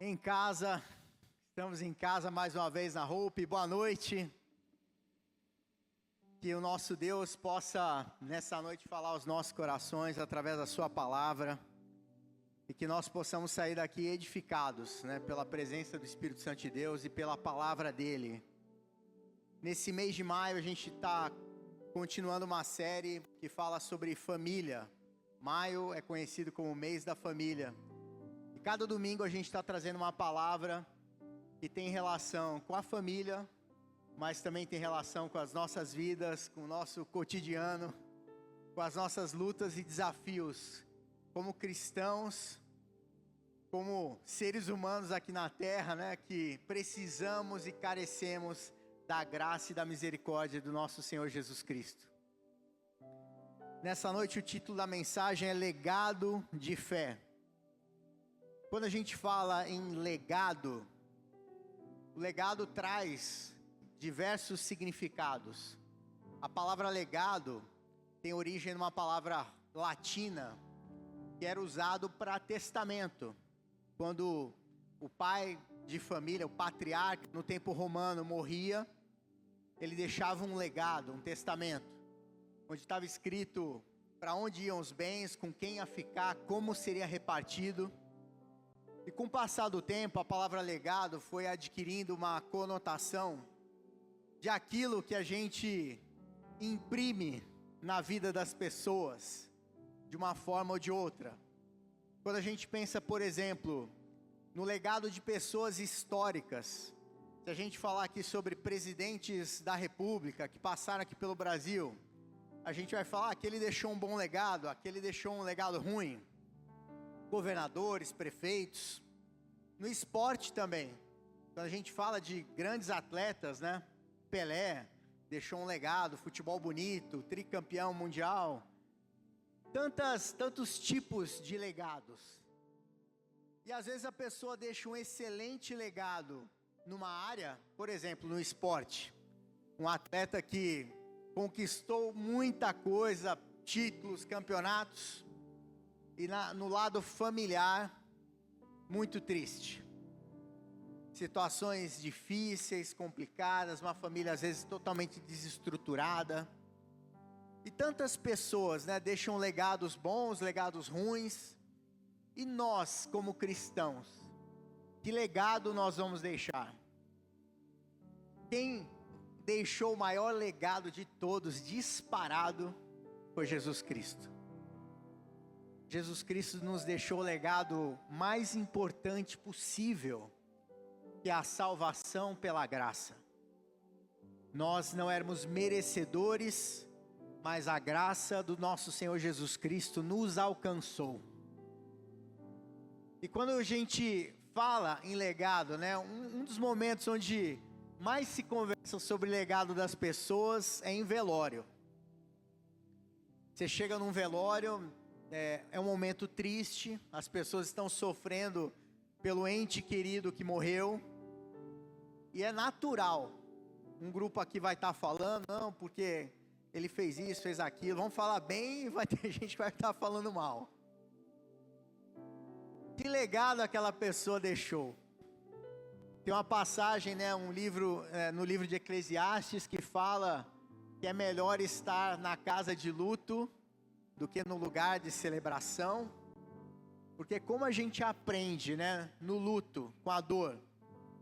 Em casa, estamos em casa mais uma vez na Hope. Boa noite. Que o nosso Deus possa nessa noite falar aos nossos corações através da sua palavra e que nós possamos sair daqui edificados, pela presença do Espírito Santo de Deus e pela palavra dele. Nesse mês de maio a gente está continuando uma série que fala sobre família. Maio é conhecido como o mês da família. E cada domingo a gente está trazendo uma palavra que tem relação com a família, mas também tem relação com as nossas vidas, com o nosso cotidiano, com as nossas lutas e desafios como cristãos, como seres humanos aqui na terra, que precisamos e carecemos da graça e da misericórdia do nosso Senhor Jesus Cristo. Nessa noite o título da mensagem é Legado de Fé. Quando a gente fala em legado, o legado traz diversos significados. A palavra legado tem origem numa palavra latina que era usado para testamento. Quando o pai de família, o patriarca, no tempo romano morria, ele deixava um legado, um testamento, onde estava escrito para onde iam os bens, com quem ia ficar, como seria repartido. E com o passar do tempo, a palavra legado foi adquirindo uma conotação de aquilo que a gente imprime na vida das pessoas, de uma forma ou de outra. Quando a gente pensa, por exemplo, no legado de pessoas históricas, se a gente falar aqui sobre presidentes da República que passaram aqui pelo Brasil, a gente vai falar que ele deixou um bom legado, aquele deixou um legado ruim. Governadores, prefeitos. No esporte também, quando a gente fala de grandes atletas, Pelé deixou um legado, futebol bonito, tricampeão mundial, tantos tipos de legados. E às vezes a pessoa deixa um excelente legado numa área, por exemplo, no esporte, um atleta que conquistou muita coisa, títulos, campeonatos, e no lado familiar, muito triste. Situações difíceis, complicadas, uma família às vezes totalmente desestruturada. E tantas pessoas, deixam legados bons, legados ruins. E nós, como cristãos, que legado nós vamos deixar? Quem deixou o maior legado de todos, disparado, foi Jesus Cristo. Jesus Cristo nos deixou o legado mais importante possível, que é a salvação pela graça. Nós não éramos merecedores, mas a graça do nosso Senhor Jesus Cristo nos alcançou. E quando a gente fala em legado, um dos momentos onde mais se conversa sobre legado das pessoas é em velório. Você chega num velório, é um momento triste, as pessoas estão sofrendo pelo ente querido que morreu, e é natural, um grupo aqui vai estar falando, não, porque ele fez isso, fez aquilo, vamos falar bem, e vai ter gente que vai estar falando mal. Que legado aquela pessoa deixou? Tem uma passagem, no livro de Eclesiastes, que fala que é melhor estar na casa de luto do que no lugar de celebração, porque como a gente aprende, no luto, com a dor,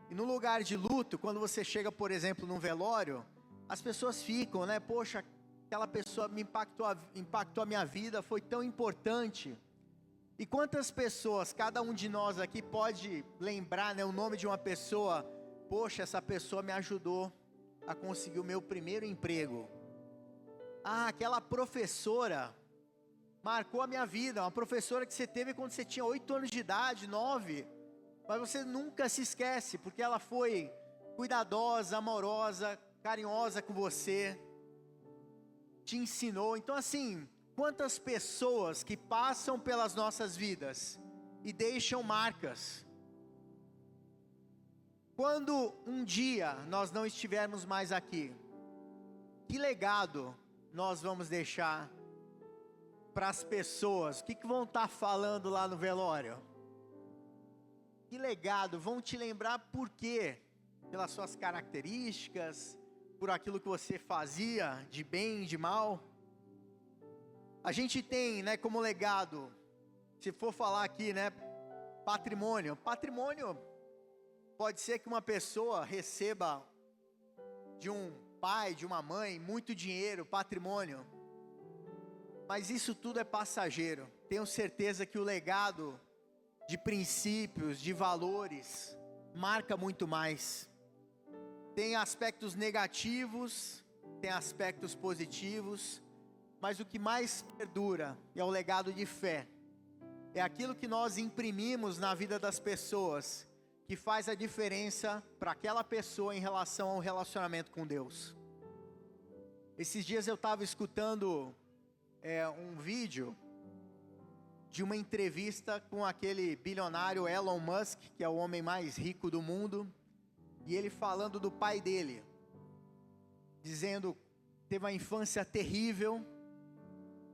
e no lugar de luto, quando você chega, por exemplo, num velório, as pessoas ficam, poxa, aquela pessoa me impactou a minha vida, foi tão importante. E quantas pessoas, cada um de nós aqui pode lembrar, o nome de uma pessoa, poxa, essa pessoa me ajudou a conseguir o meu primeiro emprego. Ah, aquela professora marcou a minha vida, uma professora que você teve quando você tinha 8 anos de idade, 9, mas você nunca se esquece, porque ela foi cuidadosa, amorosa, carinhosa com você, te ensinou. Então assim, quantas pessoas que passam pelas nossas vidas e deixam marcas. Quando um dia nós não estivermos mais aqui, que legado nós vamos deixar para as pessoas? O que vão estar falando lá no velório? e legado vão te lembrar por quê? Pelas suas características, por aquilo que você fazia de bem, de mal. A gente tem, né, como legado, se for falar aqui, né, patrimônio. Patrimônio pode ser que uma pessoa receba de um pai, de uma mãe, muito dinheiro, patrimônio. Mas isso tudo é passageiro. Tenho certeza que o legado de princípios, de valores, marca muito mais. Tem aspectos negativos, tem aspectos positivos, mas o que mais perdura é o legado de fé. É aquilo que nós imprimimos na vida das pessoas, que faz a diferença para aquela pessoa em relação ao relacionamento com Deus. Esses dias eu estava escutando um vídeo de uma entrevista com aquele bilionário Elon Musk, que é o homem mais rico do mundo, e ele falando do pai dele, dizendo que teve uma infância terrível,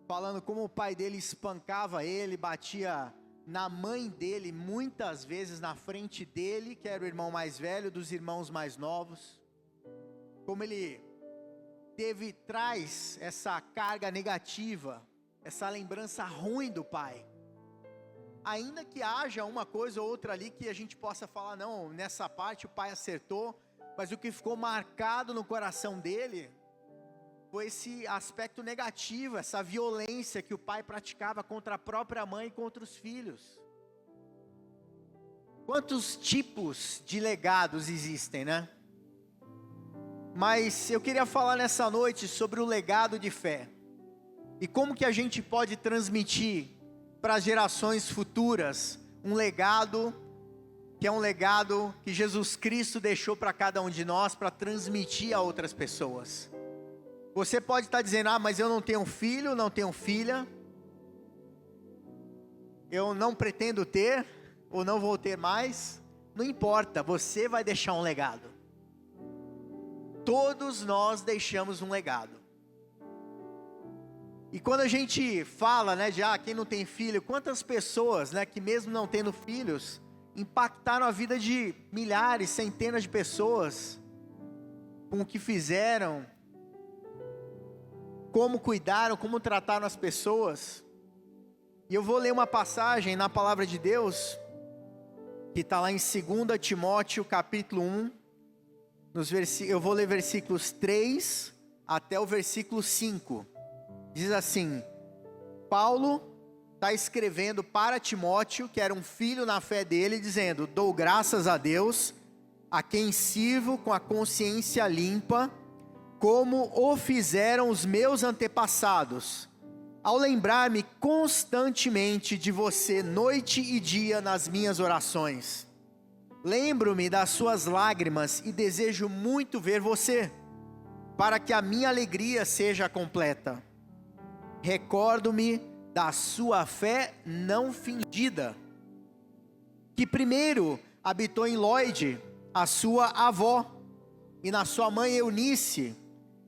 falando como o pai dele espancava ele, batia na mãe dele, muitas vezes na frente dele, que era o irmão mais velho dos irmãos mais novos, como ele traz essa carga negativa, essa lembrança ruim do pai. Ainda que haja uma coisa ou outra ali que a gente possa falar, não, nessa parte o pai acertou, mas o que ficou marcado no coração dele foi esse aspecto negativo, essa violência que o pai praticava contra a própria mãe e contra os filhos. Quantos tipos de legados existem, né? Mas eu queria falar nessa noite sobre o legado de fé. E como que a gente pode transmitir para as gerações futuras um legado, que é um legado que Jesus Cristo deixou para cada um de nós, para transmitir a outras pessoas. Você pode estar dizendo, mas eu não tenho filho, não tenho filha, eu não pretendo ter, ou não vou ter mais. Não importa, você vai deixar um legado. Todos nós deixamos um legado. E quando a gente fala, né, de quem não tem filho, quantas pessoas, né, que mesmo não tendo filhos, impactaram a vida de milhares, centenas de pessoas, com o que fizeram, como cuidaram, como trataram as pessoas. E eu vou ler uma passagem na palavra de Deus, que está lá em 2 Timóteo capítulo 1, eu vou ler versículos 3 até o versículo 5. Diz assim: Paulo está escrevendo para Timóteo, que era um filho na fé dele, dizendo: dou graças a Deus, a quem sirvo com a consciência limpa, como o fizeram os meus antepassados, ao lembrar-me constantemente de você noite e dia nas minhas orações. Lembro-me das suas lágrimas e desejo muito ver você, para que a minha alegria seja completa. Recordo-me da sua fé não fingida, que primeiro habitou em Lóide, a sua avó, e na sua mãe Eunice,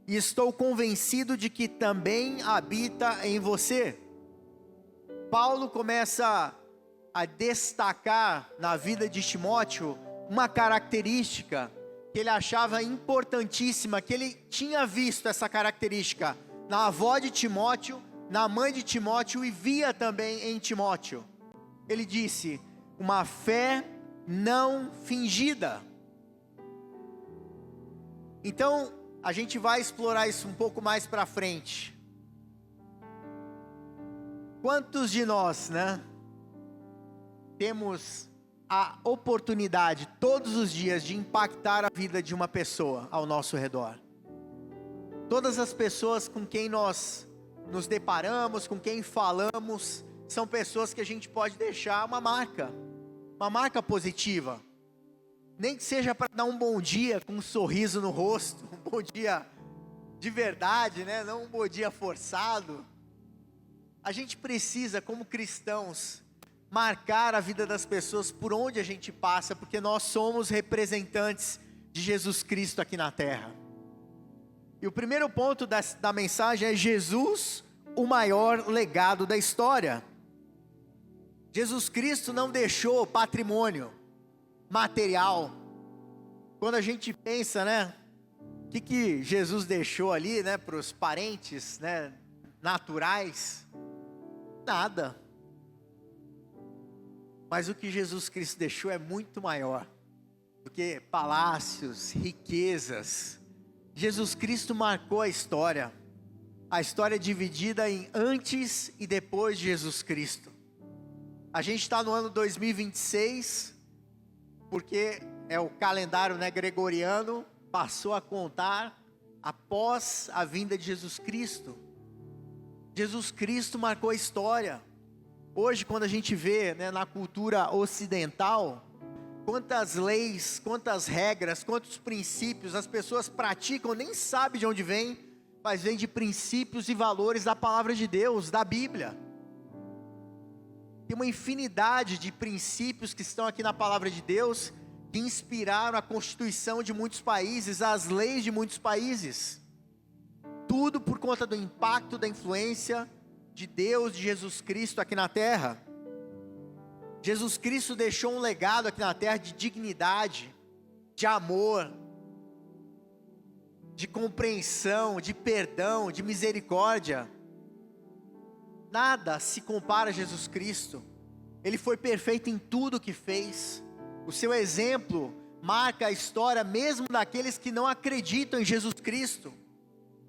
e estou convencido de que também habita em você. Paulo começa a destacar na vida de Timóteo uma característica que ele achava importantíssima, que ele tinha visto essa característica na avó de Timóteo, na mãe de Timóteo, e via também em Timóteo. Ele disse: uma fé não fingida. Então, a gente vai explorar isso um pouco mais para frente. Quantos de nós, né, temos a oportunidade todos os dias de impactar a vida de uma pessoa ao nosso redor? Todas as pessoas com quem nós nos deparamos, com quem falamos, são pessoas que a gente pode deixar uma marca positiva. Nem que seja para dar um bom dia com um sorriso no rosto, um bom dia de verdade, né? Não um bom dia forçado. A gente precisa, como cristãos, marcar a vida das pessoas por onde a gente passa, porque nós somos representantes de Jesus Cristo aqui na terra. E o primeiro ponto da mensagem é Jesus, o maior legado da história. Jesus Cristo não deixou patrimônio, material. Quando a gente pensa, né, o que Jesus deixou ali, né, para os parentes, né, naturais? Nada. Mas o que Jesus Cristo deixou é muito maior do que palácios, riquezas. Jesus Cristo marcou a história é dividida em antes e depois de Jesus Cristo. A gente está no ano 2026, porque é o calendário, né, gregoriano, passou a contar após a vinda de Jesus Cristo. Jesus Cristo marcou a história. Hoje, quando a gente vê, né, na cultura ocidental, quantas leis, quantas regras, quantos princípios as pessoas praticam, nem sabem de onde vem, mas vem de princípios e valores da palavra de Deus, da Bíblia. Tem uma infinidade de princípios que estão aqui na palavra de Deus, que inspiraram a constituição de muitos países, as leis de muitos países. Tudo por conta do impacto, da influência de Deus, de Jesus Cristo aqui na terra. Jesus Cristo deixou um legado aqui na terra de dignidade, de amor, de compreensão, de perdão, de misericórdia. Nada se compara a Jesus Cristo. Ele foi perfeito em tudo que fez. O seu exemplo marca a história mesmo daqueles que não acreditam em Jesus Cristo.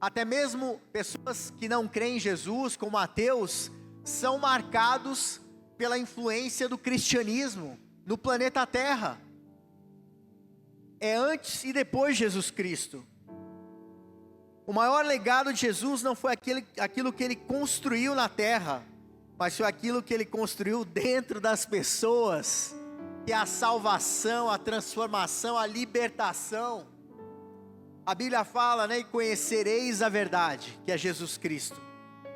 Até mesmo pessoas que não creem em Jesus, como ateus, são marcados pela influência do cristianismo no planeta Terra. É antes e depois de Jesus Cristo. O maior legado de Jesus não foi aquilo que ele construiu na terra, mas foi aquilo que ele construiu dentro das pessoas, que é a salvação, a transformação, a libertação. A Bíblia fala, né, e conhecereis a verdade, que é Jesus Cristo,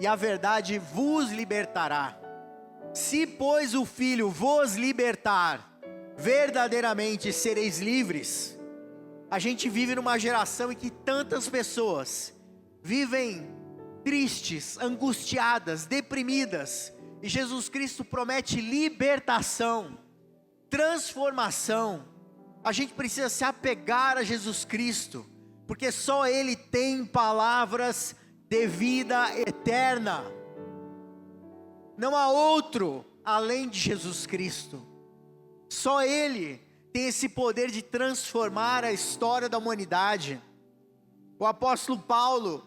e a verdade vos libertará. Se, pois, o Filho vos libertar, verdadeiramente sereis livres. A gente vive numa geração em que tantas pessoas vivem tristes, angustiadas, deprimidas, e Jesus Cristo promete libertação, transformação. A gente precisa se apegar a Jesus Cristo, porque só Ele tem palavras de vida eterna. Não há outro além de Jesus Cristo. Só Ele tem esse poder de transformar a história da humanidade. O apóstolo Paulo,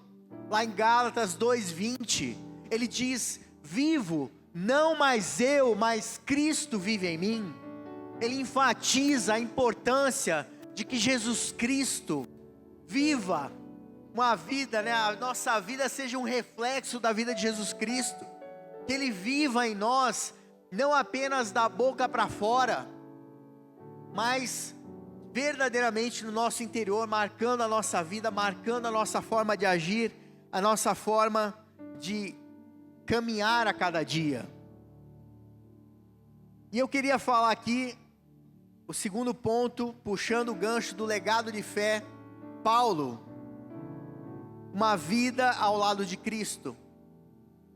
lá em Gálatas 2:20, ele diz: vivo, não mais eu, mas Cristo vive em mim. Ele enfatiza a importância de que Jesus Cristo viva uma vida, né, a nossa vida seja um reflexo da vida de Jesus Cristo. Que Ele viva em nós, não apenas da boca para fora, mas verdadeiramente no nosso interior, marcando a nossa vida, marcando a nossa forma de agir, a nossa forma de caminhar a cada dia. E eu queria falar aqui, o segundo ponto, puxando o gancho do legado de fé, Paulo, uma vida ao lado de Cristo.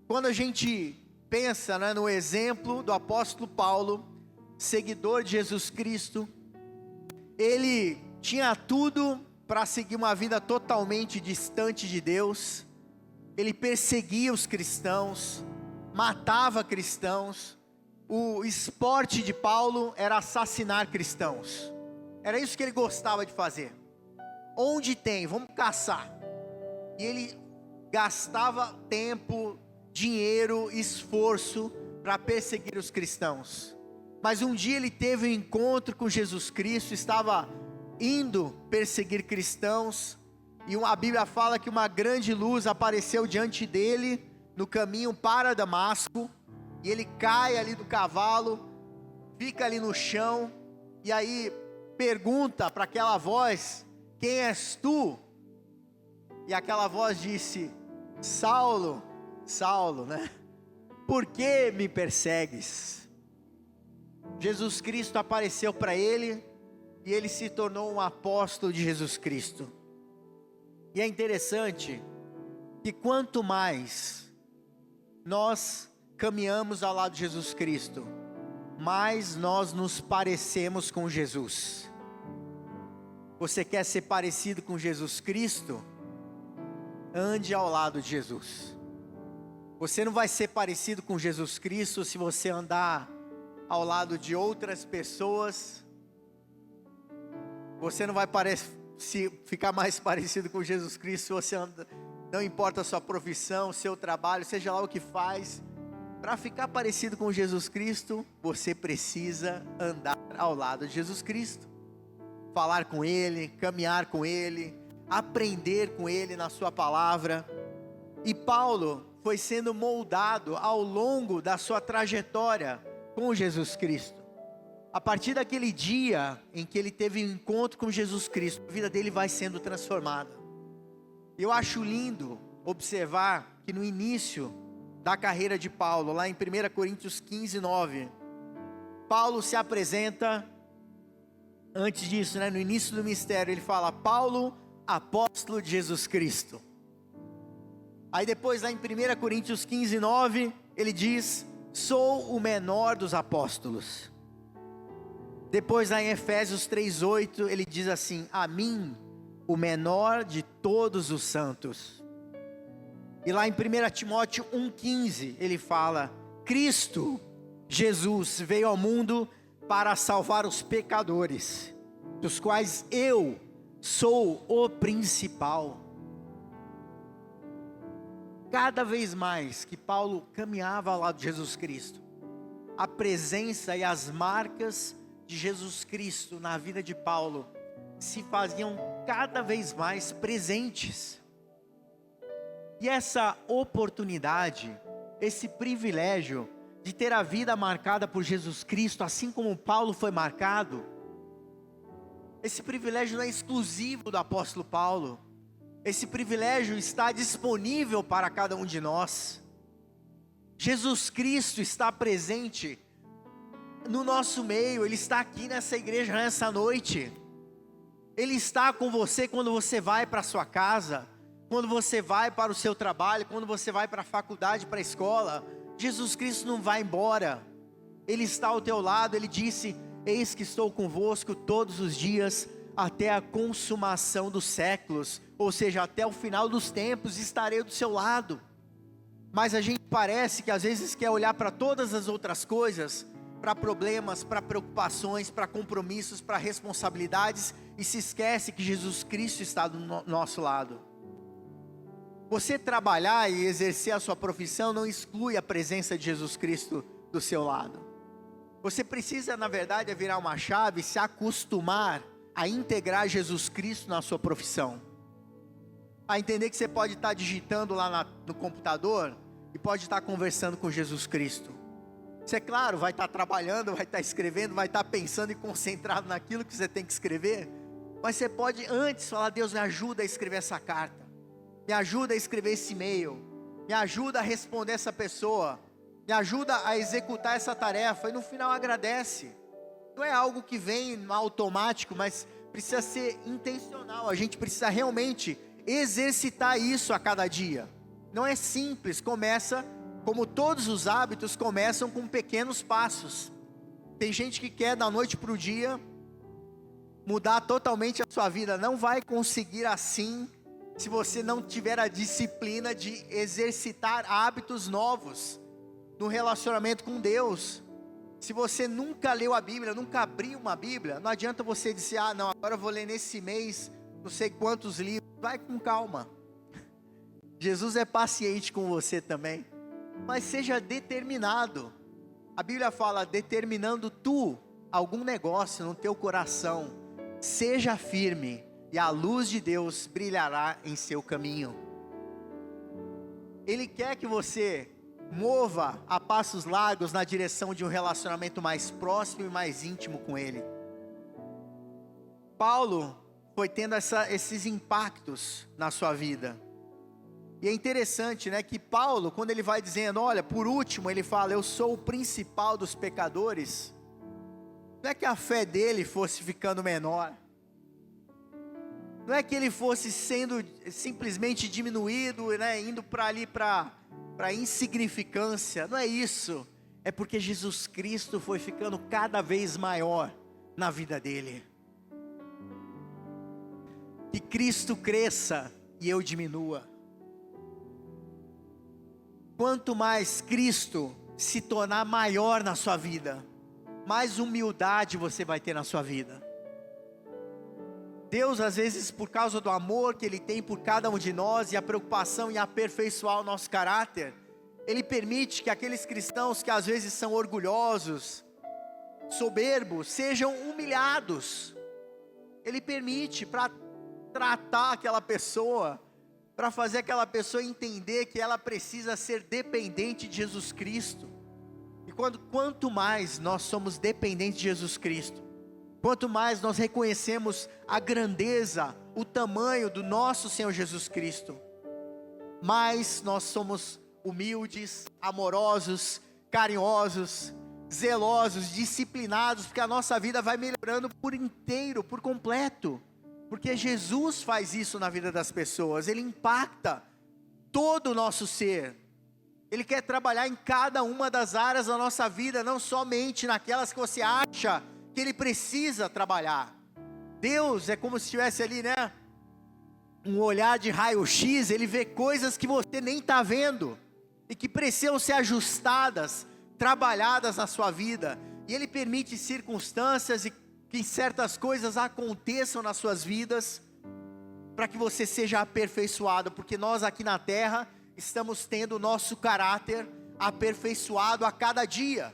Quando a gente pensa, né, no exemplo do apóstolo Paulo, seguidor de Jesus Cristo, ele tinha tudo para seguir uma vida totalmente distante de Deus. Ele perseguia os cristãos, matava cristãos. O esporte de Paulo era assassinar cristãos. Era isso que ele gostava de fazer. Onde tem, vamos caçar. E ele gastava tempo, dinheiro, esforço para perseguir os cristãos. Mas um dia ele teve um encontro com Jesus Cristo, estava indo perseguir cristãos, e a Bíblia fala que uma grande luz apareceu diante dele, no caminho para Damasco, e ele cai ali do cavalo, fica ali no chão, e aí pergunta para aquela voz: quem és tu? E aquela voz disse: Saulo, Saulo, né? Por que me persegues? Jesus Cristo apareceu para ele, e ele se tornou um apóstolo de Jesus Cristo. E é interessante que quanto mais nós caminhamos ao lado de Jesus Cristo, mais nós nos parecemos com Jesus. Você quer ser parecido com Jesus Cristo? Ande ao lado de Jesus. Você não vai ser parecido com Jesus Cristo se você andar ao lado de outras pessoas. Você não vai ficar mais parecido com Jesus Cristo se você anda, não importa a sua profissão, seu trabalho, seja lá o que faz. Para ficar parecido com Jesus Cristo, você precisa andar ao lado de Jesus Cristo. Falar com Ele, caminhar com Ele, aprender com Ele na sua palavra. E Paulo foi sendo moldado ao longo da sua trajetória com Jesus Cristo. A partir daquele dia em que ele teve um encontro com Jesus Cristo, a vida dele vai sendo transformada. Eu acho lindo observar que no início da carreira de Paulo, lá em 1 Coríntios 15, 9, Paulo se apresenta, antes disso, no início do ministério, ele fala: Paulo, apóstolo de Jesus Cristo. Aí depois, lá em 1 Coríntios 15, 9, ele diz: sou o menor dos apóstolos. Depois, lá em Efésios 3, 8, ele diz assim: a mim, o menor de todos os santos. E lá em 1 Timóteo 1,15, ele fala: Cristo, Jesus, veio ao mundo para salvar os pecadores, dos quais eu sou o principal. Cada vez mais que Paulo caminhava ao lado de Jesus Cristo, a presença e as marcas de Jesus Cristo na vida de Paulo se faziam cada vez mais presentes. E essa oportunidade, esse privilégio de ter a vida marcada por Jesus Cristo, assim como Paulo foi marcado, esse privilégio não é exclusivo do apóstolo Paulo. Esse privilégio está disponível para cada um de nós. Jesus Cristo está presente no nosso meio, Ele está aqui nessa igreja nessa noite. Ele está com você quando você vai para a sua casa, quando você vai para o seu trabalho, quando você vai para a faculdade, para a escola. Jesus Cristo não vai embora, Ele está ao teu lado. Ele disse: eis que estou convosco todos os dias, até a consumação dos séculos, ou seja, até o final dos tempos estarei do seu lado. Mas a gente parece que às vezes quer olhar para todas as outras coisas, para problemas, para preocupações, para compromissos, para responsabilidades, e se esquece que Jesus Cristo está do nosso lado. Você trabalhar e exercer a sua profissão não exclui a presença de Jesus Cristo do seu lado. Você precisa, na verdade, virar uma chave e se acostumar a integrar Jesus Cristo na sua profissão. A entender que você pode estar digitando lá no computador e pode estar conversando com Jesus Cristo. Você, claro, vai estar trabalhando, vai estar escrevendo, vai estar pensando e concentrado naquilo que você tem que escrever. Mas você pode antes falar: Deus, me ajuda a escrever essa carta, me ajuda a escrever esse e-mail, me ajuda a responder essa pessoa, me ajuda a executar essa tarefa. E no final agradece. Não é algo que vem no automático, mas precisa ser intencional. A gente precisa realmente exercitar isso a cada dia. Não é simples, começa, como todos os hábitos, começam com pequenos passos. Tem gente que quer da noite para o dia mudar totalmente a sua vida. Não vai conseguir assim, se você não tiver a disciplina de exercitar hábitos novos no relacionamento com Deus. Se você nunca leu a Bíblia, nunca abriu uma Bíblia, não adianta você dizer: ah não, agora eu vou ler nesse mês não sei quantos livros. Vai com calma. Jesus é paciente com você também, mas seja determinado. A Bíblia fala: determinando tu algum negócio no teu coração, seja firme, e a luz de Deus brilhará em seu caminho. Ele quer que você mova a passos largos na direção de um relacionamento mais próximo e mais íntimo com Ele. Paulo foi tendo esses impactos na sua vida. E é interessante, que Paulo, quando ele vai dizendo: olha, por último, ele fala: eu sou o principal dos pecadores. Não é que a fé dele fosse ficando menor, não é que ele fosse sendo simplesmente diminuído, indo para ali para insignificância. Não é isso. é porque Jesus Cristo foi ficando cada vez maior na vida dele. Que Cristo cresça e eu diminua. Quanto mais Cristo se tornar maior na sua vida, mais humildade você vai ter na sua vida. Deus, às vezes, por causa do amor que Ele tem por cada um de nós e a preocupação em aperfeiçoar o nosso caráter, Ele permite que aqueles cristãos que às vezes são orgulhosos, soberbos, sejam humilhados. Ele permite para tratar aquela pessoa, para fazer aquela pessoa entender que ela precisa ser dependente de Jesus Cristo. E quanto mais nós somos dependentes de Jesus Cristo, quanto mais nós reconhecemos a grandeza, o tamanho do nosso Senhor Jesus Cristo, mais nós somos humildes, amorosos, carinhosos, zelosos, disciplinados, porque a nossa vida vai melhorando por inteiro, por completo, porque Jesus faz isso na vida das pessoas. Ele impacta todo o nosso ser. Ele quer trabalhar em cada uma das áreas da nossa vida, não somente naquelas que você acha que Ele precisa trabalhar. Deus é como se estivesse ali, né? Um olhar de raio-x, Ele vê coisas que você nem está vendo, e que precisam ser ajustadas, trabalhadas na sua vida. E Ele permite circunstâncias e que certas coisas aconteçam nas suas vidas, para que você seja aperfeiçoado, porque nós aqui na terra, estamos tendo o nosso caráter aperfeiçoado a cada dia.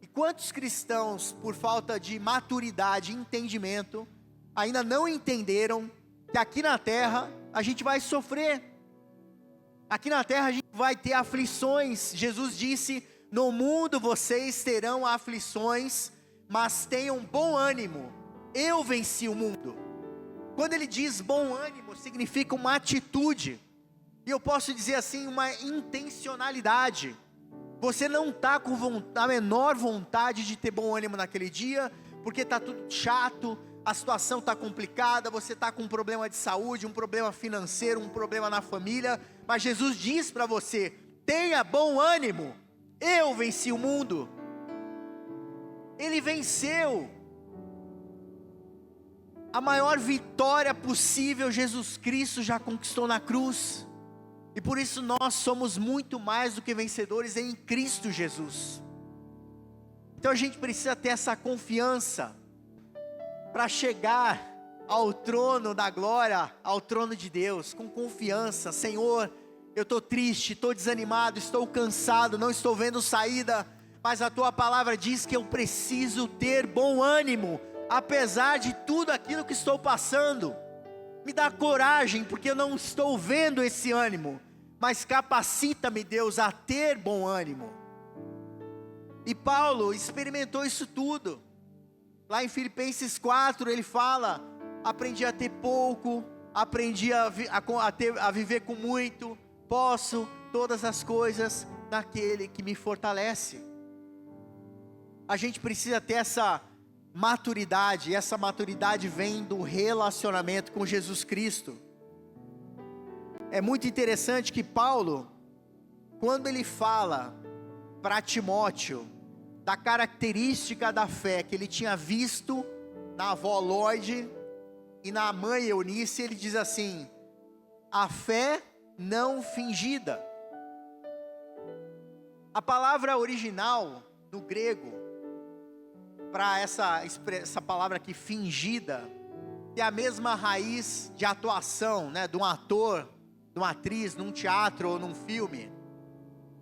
E quantos cristãos, por falta de maturidade e entendimento, ainda não entenderam que aqui na terra, a gente vai sofrer, aqui na terra a gente vai ter aflições. Jesus disse: no mundo vocês terão aflições, mas tenham bom ânimo, eu venci o mundo. Quando ele diz bom ânimo, significa uma atitude, e eu posso dizer assim, uma intencionalidade. Você não está com a menor vontade de ter bom ânimo naquele dia, porque está tudo chato, a situação está complicada, você está com um problema de saúde, um problema financeiro, um problema na família, mas Jesus diz para você: tenha bom ânimo, eu venci o mundo. Ele venceu. A maior vitória possível Jesus Cristo já conquistou na cruz. E por isso nós somos muito mais do que vencedores em Cristo Jesus. Então a gente precisa ter essa confiança para chegar ao trono da glória, ao trono de Deus, com confiança. Senhor, eu estou triste, estou desanimado, estou cansado, não estou vendo saída, mas a Tua palavra diz que eu preciso ter bom ânimo, apesar de tudo aquilo que estou passando. Me dá coragem, porque eu não estou vendo esse ânimo, mas capacita-me, Deus, a ter bom ânimo. E Paulo experimentou isso tudo. Lá em Filipenses 4 ele fala: aprendi a ter pouco, aprendi a viver com muito, posso todas as coisas naquele que me fortalece. A gente precisa ter essa maturidade, e essa maturidade vem do relacionamento com Jesus Cristo. É muito interessante que Paulo, quando ele fala para Timóteo da característica da fé que ele tinha visto na avó Lloyd e na mãe Eunice, ele diz assim: a fé não fingida. A palavra original no grego para essa palavra aqui, fingida, é a mesma raiz de atuação, né, de um ator, de uma atriz, num teatro ou num filme.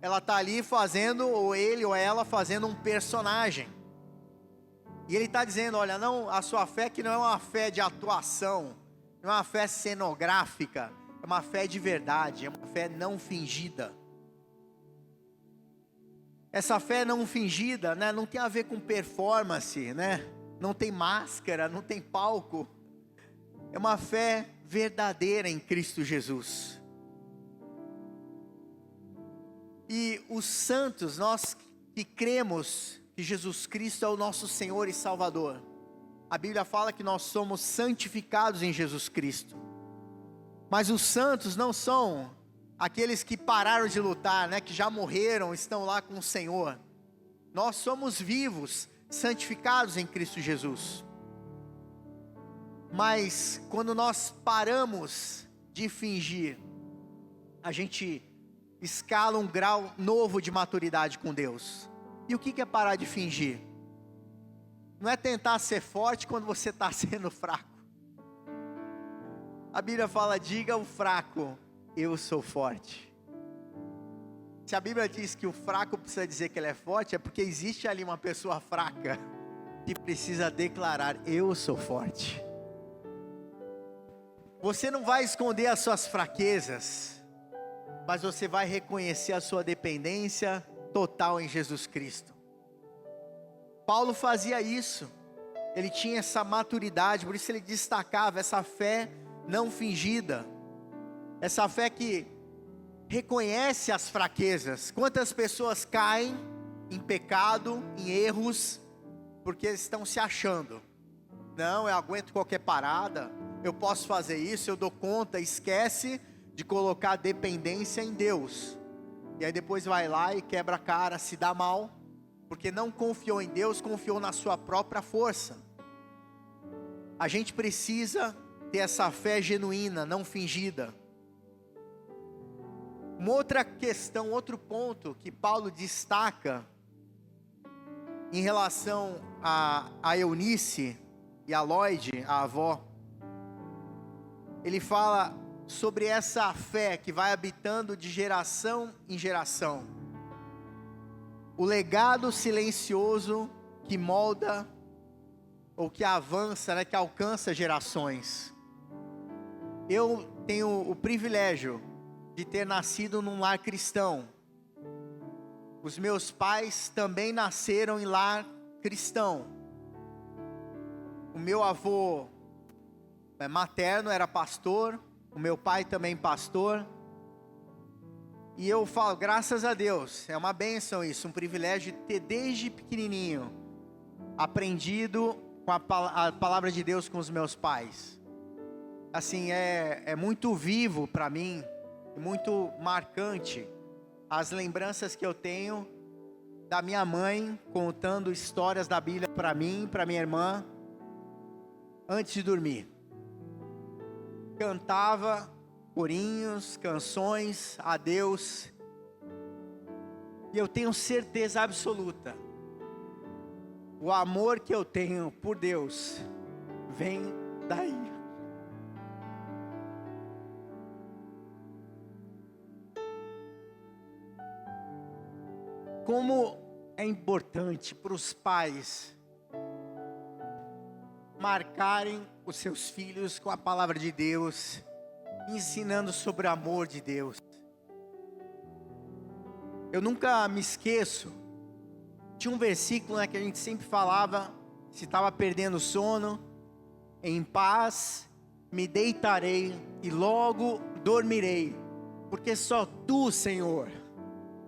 Ela está ali fazendo, ou ele ou ela fazendo um personagem. E ele está dizendo: olha, não, a sua fé que não é uma fé de atuação, não é uma fé cenográfica, é uma fé de verdade, é uma fé não fingida. Essa fé não fingida, né, não tem a ver com performance, né? Não tem máscara, não tem palco. É uma fé verdadeira em Cristo Jesus. E os santos, nós que cremos que Jesus Cristo é o nosso Senhor e Salvador, a Bíblia fala que nós somos santificados em Jesus Cristo. Mas os santos não são aqueles que pararam de lutar, né, que já morreram, estão lá com o Senhor. Nós somos vivos, santificados em Cristo Jesus. Mas quando nós paramos de fingir, a gente escala um grau novo de maturidade com Deus. E o que é parar de fingir? Não é tentar ser forte quando você está sendo fraco. A Bíblia fala, diga ao fraco, eu sou forte. Se a Bíblia diz que o fraco precisa dizer que ele é forte, é porque existe ali uma pessoa fraca que precisa declarar, eu sou forte. Você não vai esconder as suas fraquezas, mas você vai reconhecer a sua dependência total em Jesus Cristo. Paulo fazia isso, ele tinha essa maturidade, por isso ele destacava essa fé não fingida, essa fé que reconhece as fraquezas. Quantas pessoas caem em pecado, em erros, porque estão se achando, não, eu aguento qualquer parada, eu posso fazer isso, eu dou conta, esquece de colocar dependência em Deus, e aí depois vai lá e quebra a cara, se dá mal, porque não confiou em Deus, confiou na sua própria força. A gente precisa ter essa fé genuína, não fingida. Uma outra questão, outro ponto que Paulo destaca em relação a Eunice e a Lloyd, a avó, ele fala sobre essa fé que vai habitando de geração em geração. O legado silencioso que molda ou que avança, né, que alcança gerações. Eu tenho o privilégio de ter nascido num lar cristão. Os meus pais também nasceram em lar cristão. O meu avô materno era pastor, o meu pai também pastor. E eu falo, graças a Deus, é uma bênção isso, um privilégio de ter desde pequenininho aprendido com a palavra de Deus com os meus pais. Assim, é muito vivo para mim, muito marcante as lembranças que eu tenho da minha mãe contando histórias da Bíblia para mim, para minha irmã, antes de dormir. Cantava corinhos, canções a Deus, e eu tenho certeza absoluta, o amor que eu tenho por Deus vem daí. Como é importante para os pais marcarem os seus filhos com a palavra de Deus, ensinando sobre o amor de Deus. Eu nunca me esqueço, tinha um versículo, né, que a gente sempre falava, se estava perdendo o sono, em paz me deitarei e logo dormirei, porque só Tu, Senhor,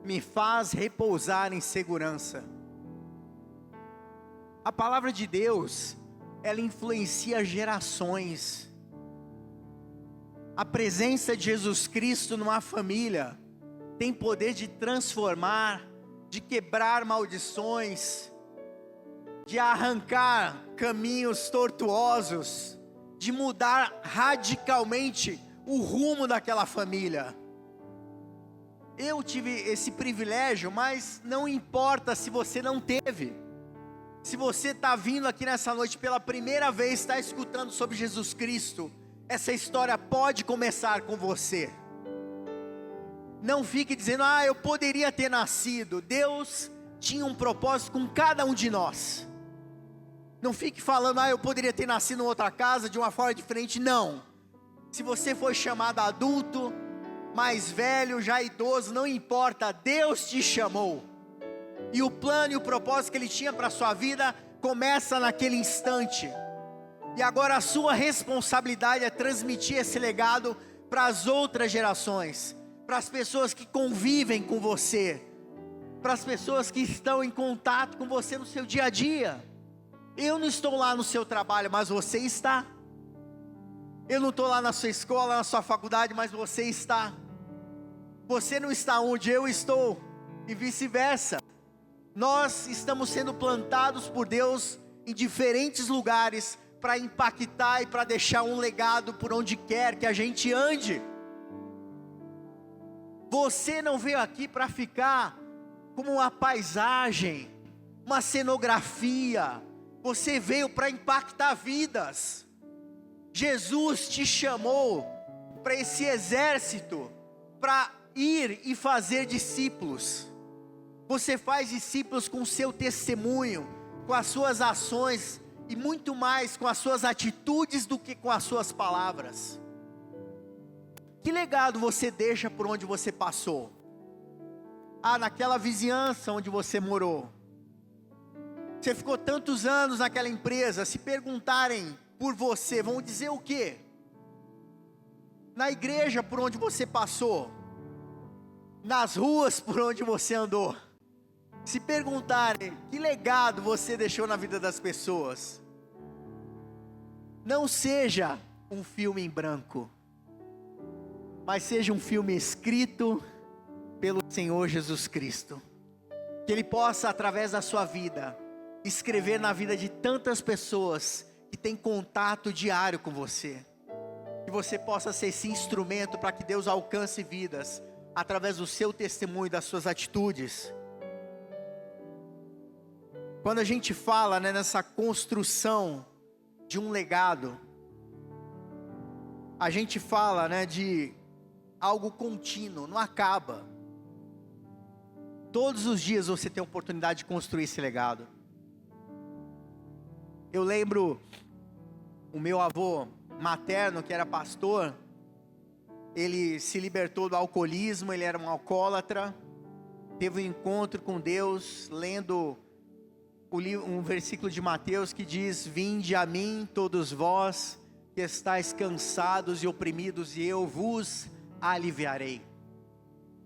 me faz repousar em segurança. A palavra de Deus, ela influencia gerações. A presença de Jesus Cristo numa família tem poder de transformar, de quebrar maldições, de arrancar caminhos tortuosos, de mudar radicalmente o rumo daquela família. Eu tive esse privilégio, mas não importa se você não teve. Se você está vindo aqui nessa noite pela primeira vez, está escutando sobre Jesus Cristo, essa história pode começar com você. Não fique dizendo, eu poderia ter nascido. Deus tinha um propósito com cada um de nós. Não fique falando, eu poderia ter nascido em outra casa, de uma forma diferente. Não. Se você foi chamado adulto, mais velho, já idoso, não importa, Deus te chamou. E o plano e o propósito que Ele tinha para a sua vida, começa naquele instante. E agora a sua responsabilidade é transmitir esse legado para as outras gerações, para as pessoas que convivem com você, para as pessoas que estão em contato com você no seu dia a dia. Eu não estou lá no seu trabalho, mas você está. Eu não estou lá na sua escola, na sua faculdade, mas você está. Você não está onde eu estou, e vice-versa. Nós estamos sendo plantados por Deus em diferentes lugares para impactar e para deixar um legado por onde quer que a gente ande. Você não veio aqui para ficar como uma paisagem, uma cenografia. Você veio para impactar vidas. Jesus te chamou para esse exército, para ir e fazer discípulos. Você faz discípulos com o seu testemunho, com as suas ações e muito mais com as suas atitudes do que com as suas palavras. Que legado você deixa por onde você passou? Naquela vizinhança onde você morou. Você ficou tantos anos naquela empresa. Se perguntarem por você, vão dizer o quê? Na igreja por onde você passou, nas ruas por onde você andou. Se perguntarem que legado você deixou na vida das pessoas, não seja um filme em branco, mas seja um filme escrito pelo Senhor Jesus Cristo. Que Ele possa, através da sua vida, escrever na vida de tantas pessoas que têm contato diário com você. Que você possa ser esse instrumento para que Deus alcance vidas através do seu testemunho e das suas atitudes. Quando a gente fala, nessa construção de um legado, a gente fala, de algo contínuo, não acaba. Todos os dias você tem a oportunidade de construir esse legado. Eu lembro o meu avô materno, que era pastor, ele se libertou do alcoolismo, ele era um alcoólatra, teve um encontro com Deus, lendo um versículo de Mateus que diz: vinde a mim todos vós que estáis cansados e oprimidos, e eu vos aliviarei.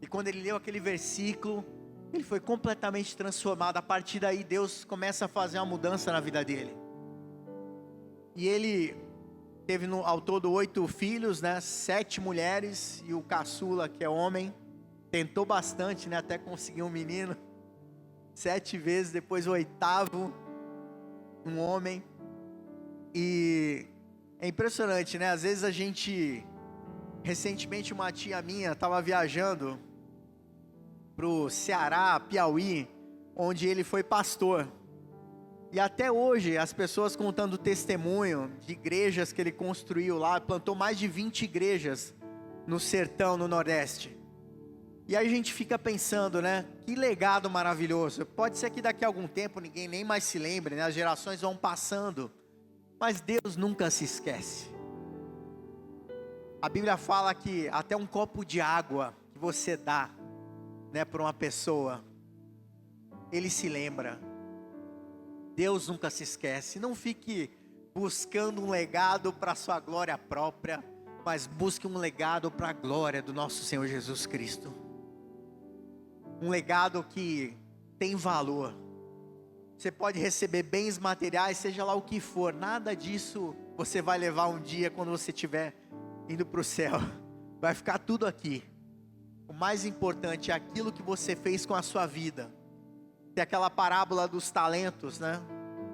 E quando ele leu aquele versículo, ele foi completamente transformado. A partir daí Deus começa a fazer uma mudança na vida dele. E ele teve ao todo 8 filhos, 7 mulheres, e o caçula, que é homem, tentou bastante, até conseguir um menino. 7 vezes, depois o 8º, um homem. E é impressionante, às vezes a gente, recentemente uma tia minha estava viajando para o Ceará, Piauí, onde ele foi pastor. E até hoje as pessoas contando testemunho de igrejas que ele construiu lá, plantou mais de 20 igrejas no sertão, no Nordeste. E aí a gente fica pensando, que legado maravilhoso. Pode ser que daqui a algum tempo ninguém nem mais se lembre, as gerações vão passando, mas Deus nunca se esquece. A Bíblia fala que até um copo de água que você dá, para uma pessoa, Ele se lembra. Deus nunca se esquece. Não fique buscando um legado para a sua glória própria, mas busque um legado para a glória do nosso Senhor Jesus Cristo. Um legado que tem valor. Você pode receber bens materiais, seja lá o que for, nada disso você vai levar um dia quando você estiver indo para o céu. Vai ficar tudo aqui. O mais importante é aquilo que você fez com a sua vida. Tem aquela parábola dos talentos,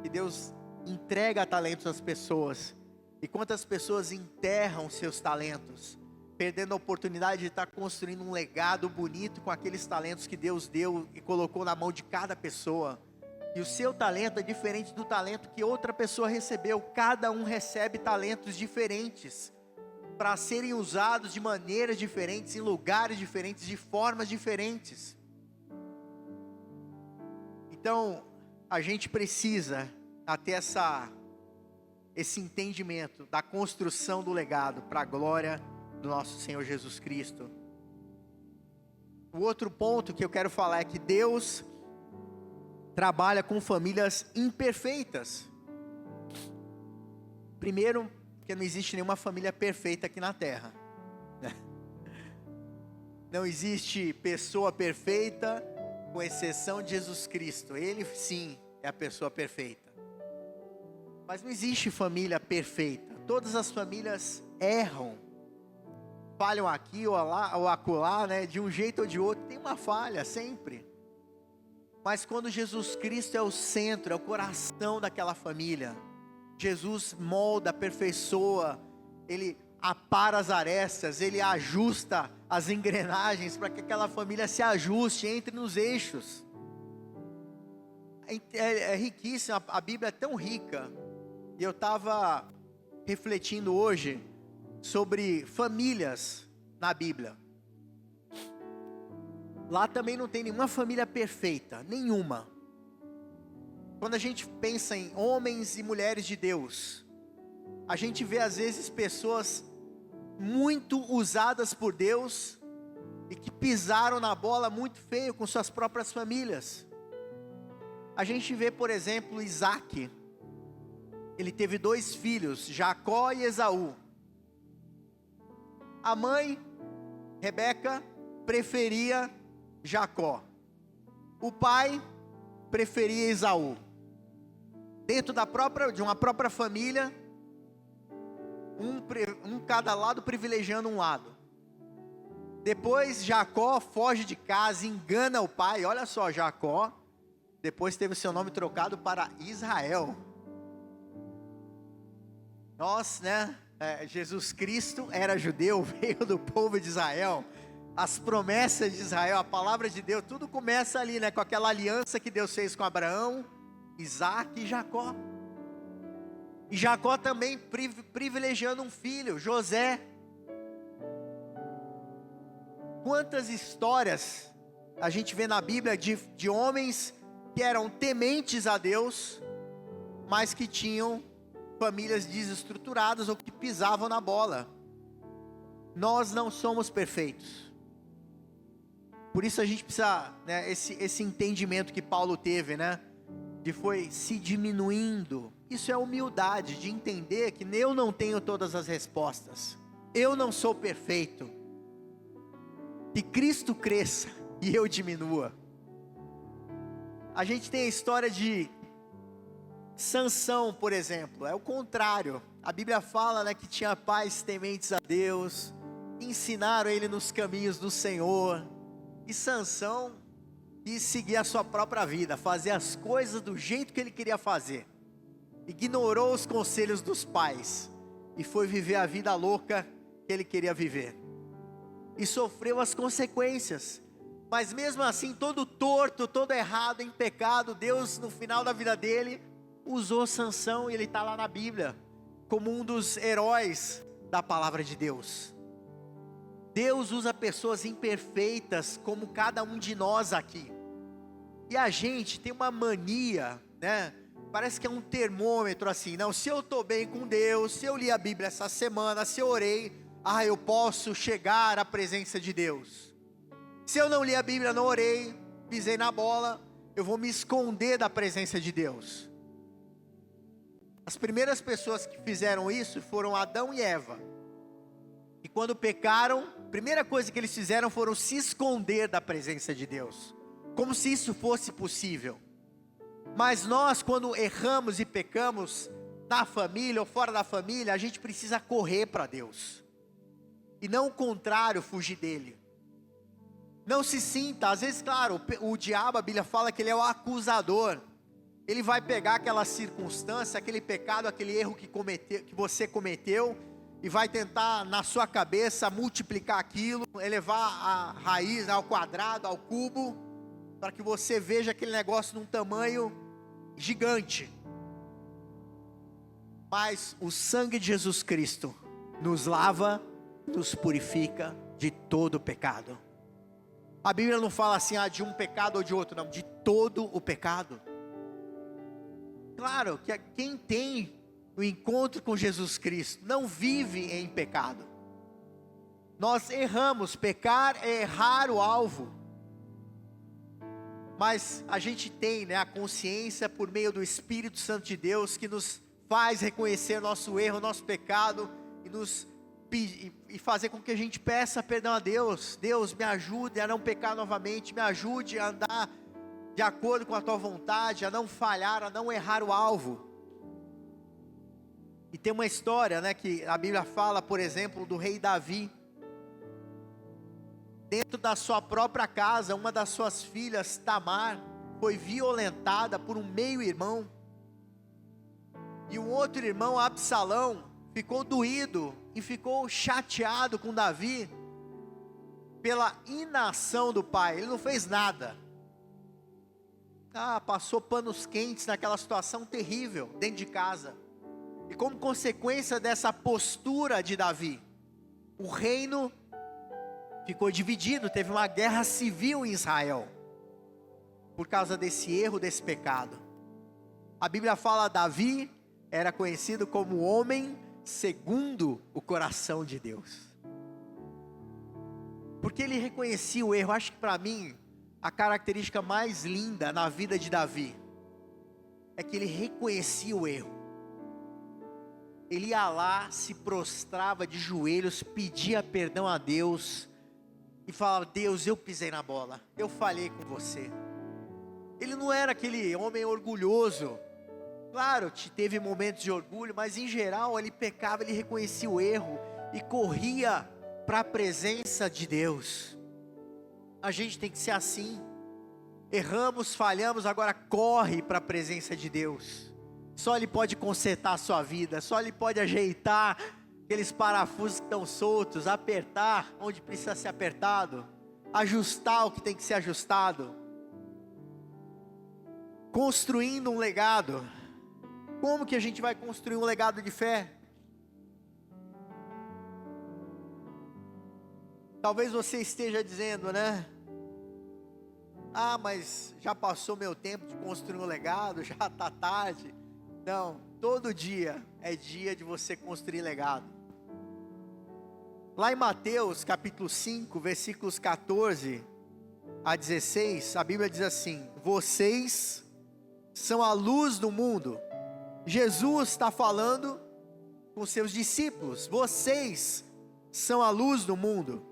que Deus entrega talentos às pessoas. E quantas pessoas enterram seus talentos, perdendo a oportunidade de estar construindo um legado bonito com aqueles talentos que Deus deu e colocou na mão de cada pessoa. E o seu talento é diferente do talento que outra pessoa recebeu. Cada um recebe talentos diferentes, para serem usados de maneiras diferentes, em lugares diferentes, de formas diferentes. Então, a gente precisa ter esse entendimento da construção do legado para a glória do nosso Senhor Jesus Cristo. O outro ponto que eu quero falar é que Deus trabalha com famílias imperfeitas. Primeiro, porque não existe nenhuma família perfeita aqui na terra. Não existe pessoa perfeita, com exceção de Jesus Cristo. Ele sim é a pessoa perfeita. Mas não existe família perfeita. Todas as famílias erram. falham aqui ou lá, ou acolá, né? De um jeito ou de outro, tem uma falha sempre. Mas quando Jesus Cristo é o centro, é o coração daquela família, Jesus molda, aperfeiçoa, Ele apara as arestas, Ele ajusta as engrenagens para que aquela família se ajuste, entre nos eixos. É riquíssima, a Bíblia é tão rica. E eu estava refletindo hoje sobre famílias na Bíblia. Lá também não tem nenhuma família perfeita, nenhuma. Quando a gente pensa em homens e mulheres de Deus, a gente vê às vezes pessoas muito usadas por Deus e que pisaram na bola muito feio com suas próprias famílias. A gente vê, por exemplo, Isaac. Ele teve 2 filhos, Jacó e Esaú. A mãe, Rebeca, preferia Jacó. O pai preferia Esaú. Dentro de uma própria família, cada lado privilegiando um lado. Depois Jacó foge de casa, engana o pai. Olha só, Jacó depois teve o seu nome trocado para Israel. Nós, né? Jesus Cristo era judeu, veio do povo de Israel. As promessas de Israel, a palavra de Deus, tudo começa ali, né? Com aquela aliança que Deus fez com Abraão, Isaac e Jacó. E Jacó também privilegiando um filho, José. Quantas histórias a gente vê na Bíblia de homens que eram tementes a Deus, mas que tinham famílias desestruturadas ou que pisavam na bola. Nós não somos perfeitos. Por isso a gente precisa, né, esse entendimento que Paulo teve, né? De foi se diminuindo. Isso é humildade, de entender que eu não tenho todas as respostas. Eu não sou perfeito. Que Cristo cresça e eu diminua. A gente tem a história de Sansão, por exemplo, é o contrário. A Bíblia fala, né, que tinha pais tementes a Deus, ensinaram ele nos caminhos do Senhor. E Sansão quis seguir a sua própria vida, fazer as coisas do jeito que ele queria fazer. Ignorou os conselhos dos pais e foi viver a vida louca que ele queria viver. E sofreu as consequências. Mas mesmo assim, todo torto, todo errado, em pecado, Deus no final da vida dele usou Sansão, e ele está lá na Bíblia como um dos heróis da palavra de Deus. Deus usa pessoas imperfeitas como cada um de nós aqui. E a gente tem uma mania, né? Parece que é um termômetro assim, não, se eu estou bem com Deus, se eu li a Bíblia essa semana, se eu orei, eu posso chegar à presença de Deus. Se eu não li a Bíblia, não orei, pisei na bola, eu vou me esconder da presença de Deus. As primeiras pessoas que fizeram isso foram Adão e Eva. E quando pecaram, a primeira coisa que eles fizeram foram se esconder da presença de Deus, como se isso fosse possível. Mas nós, quando erramos e pecamos, na família ou fora da família, a gente precisa correr para Deus, e não o contrário, fugir dele. Não se sinta, às vezes, claro, o diabo, a Bíblia fala que ele é o acusador. Ele vai pegar aquela circunstância, aquele pecado, aquele erro que você cometeu, e vai tentar na sua cabeça multiplicar aquilo, elevar a raiz ao quadrado, ao cubo, para que você veja aquele negócio num tamanho gigante. Mas o sangue de Jesus Cristo nos lava, nos purifica de todo o pecado. A Bíblia não fala assim, de um pecado ou de outro, não, de todo o pecado. Claro que quem tem o encontro com Jesus Cristo não vive em pecado. Nós erramos, pecar é errar o alvo. Mas a gente tem, né, a consciência por meio do Espírito Santo de Deus, que nos faz reconhecer nosso erro, nosso pecado, e fazer com que a gente peça perdão a Deus. Deus, me ajude a não pecar novamente, me ajude a andar de acordo com a tua vontade, a não falhar, a não errar o alvo. E tem uma história, né, que a Bíblia fala, por exemplo, do rei Davi. Dentro da sua própria casa, uma das suas filhas, Tamar, foi violentada por um meio-irmão. E um outro irmão, Absalão, ficou doído e ficou chateado com Davi pela inação do pai. Ele não fez nada. Passou panos quentes naquela situação terrível dentro de casa. E como consequência dessa postura de Davi, o reino ficou dividido. Teve uma guerra civil em Israel por causa desse erro, desse pecado. A Bíblia fala: Davi era conhecido como homem segundo o coração de Deus, porque ele reconhecia o erro. Acho que para mim a característica mais linda na vida de Davi é que ele reconhecia o erro. Ele ia lá, se prostrava de joelhos, pedia perdão a Deus e falava: Deus, eu pisei na bola, eu falhei com você. Ele não era aquele homem orgulhoso. Claro, teve momentos de orgulho, mas em geral ele pecava, ele reconhecia o erro e corria para a presença de Deus. A gente tem que ser assim. Erramos, falhamos, agora corre para a presença de Deus. Só Ele pode consertar a sua vida, só Ele pode ajeitar aqueles parafusos que estão soltos, apertar onde precisa ser apertado, ajustar o que tem que ser ajustado. Construindo um legado. Como que a gente vai construir um legado de fé? Talvez você esteja dizendo, né? Mas já passou meu tempo de construir um legado, já está tarde. Não, todo dia é dia de você construir legado. Lá em Mateus capítulo 5, versículos 14 a 16, a Bíblia diz assim: vocês são a luz do mundo. Jesus está falando com seus discípulos: vocês são a luz do mundo.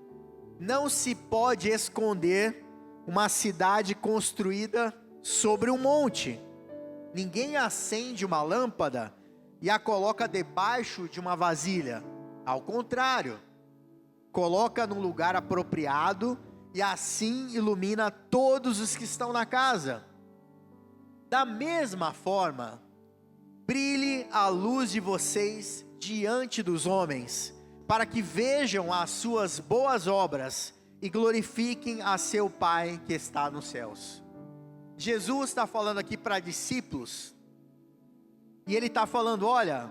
Não se pode esconder uma cidade construída sobre um monte. Ninguém acende uma lâmpada e a coloca debaixo de uma vasilha. Ao contrário, coloca num lugar apropriado e assim ilumina todos os que estão na casa. Da mesma forma, brilhe a luz de vocês diante dos homens, para que vejam as suas boas obras e glorifiquem a seu Pai que está nos céus. Jesus está falando aqui para discípulos, e Ele está falando: olha,